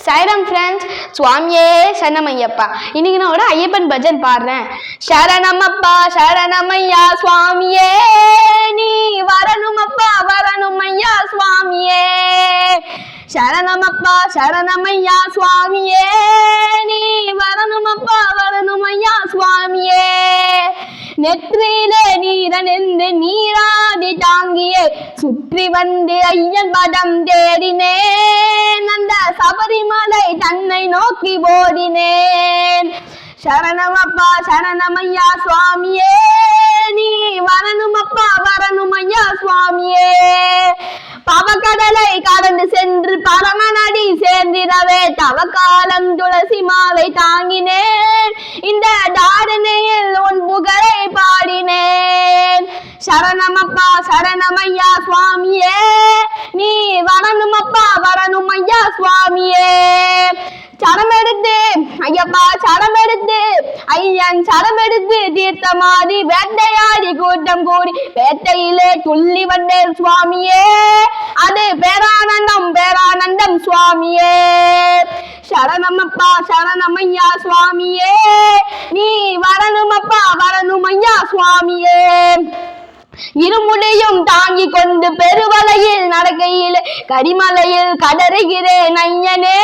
Sairam friends, சுவாமியே சரணமையப்பா. இன்னைக்கு நான் ஒரு ஐயப்பன் பஜன் பாடுறேன். சரணமப்பா சரணமையா சுவாமியே, நீ வரணுமப்பா வரணுமையா சுவாமியே. சரணமப்பா சரணமையா சுவாமியே, நீ வரணுமப்பா வரணுமையா சுவாமியே. நெற்றியிலே நீரனென்று நீராடி தாங்கியே சுற்றி வந்து ஐயன் படம் தேடினேன். அந்த சபரிமலை தன்னை நோக்கி ஓடினேன். சரணமப்பா சரணமையா சுவாமியே, நீ வரணுமப்பா வரணுமையா சுவாமியே. பவக்கடலை கடந்து சென்று பரமனடி சேர்ந்திடவே தவக்காலம் துளசி மாலை தாங்கினேன். இந்த தாரணையில் உன் புகழை பாடினேன். சரணமப்பா சரணமையா சுவாமியே, நீ வரணுமப்பா வரணுமையா சுவாமியே. சடமெடுத்து ஐயப்பா சடமெடுத்து ஐயன் சடமெடுத்து தீர்த்தமாடி வேட்டையாடி கூட்டம் கூடி வேட்டையிலே துள்ளி வந்தேன் சுவாமியே. அது பேரானந்தம் பேரானந்தம் சுவாமியே. சரணமப்பா சரணமையா சுவாமியே, நீ வரணுமப்பா வரணுமையா சுவாமியே. இருமுடியும் தாங்கி கொண்டு பெருவலையில் நடக்கையில் கரிமலையில் கடறுகிறேன் ஐயனே.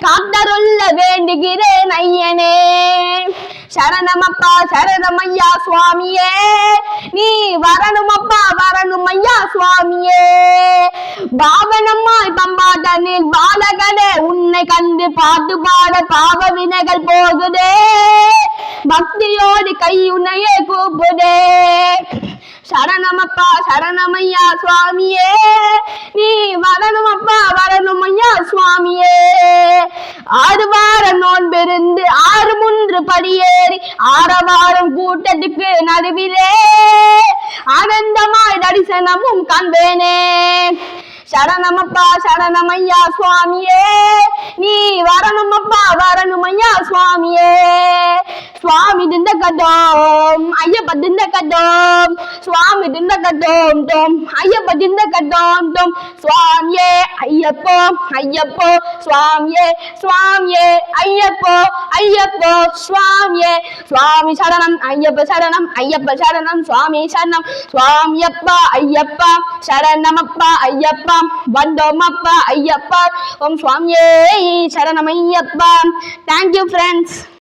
காத்தருள்ள வேண்டுகிறேன் ஐயனே. சரணமப்பா சரணமையா சுவாமியே, நீ வரணுமப்பா வரணுமையா சுவாமியே. பாவனம்மாய் பம்பாட்டனில் பாலகனே உன்னை கண்டு பாட்டு பாட பாவ வினைகள் போகுதே. பக்தியோடு கையுன்னையே கூப்புதே. சரணமப்பா சரணமையா சுவாமியே, நீ வரணுமப்பா வரணுமையா சுவாமியே. 6 வாரம் நோன்பிருந்து 6 முன்று படியேறி ஆரவாரம் கூட்டத்துக்கு நடுவிலே ஆனந்தமாய் தரிசனமும் காண்பேனே. சரணமப்பா சரணமையா சுவாமியே, நீ வரணுமப்பா வரணுமையா சுவாமியே. சுவாமி திண்டகடோம் ஐயப்ப திண்டகடோம், சுவாமி திண்டகடோம் டோம் ஐயப்ப திண்டகடோம் டோம். சுவாமியே ஐயப்போ ஐயப்போ சுவாமியே சுவாமியே ஐயப்போ ஐயப்போ சுவாமியே. சுவாமி சரணம் ஐயப்ப சரணம் ஐயப்ப சரணம் சுவாமி சரணம் சுவாமியப்பா ஐயப்பா. சரணமப்பா ஐயப்பா வந்தோமப்பா ஐயப்பா. ஓம் சுவாமியே சரணம் ஐயப்பா. Thank you friends.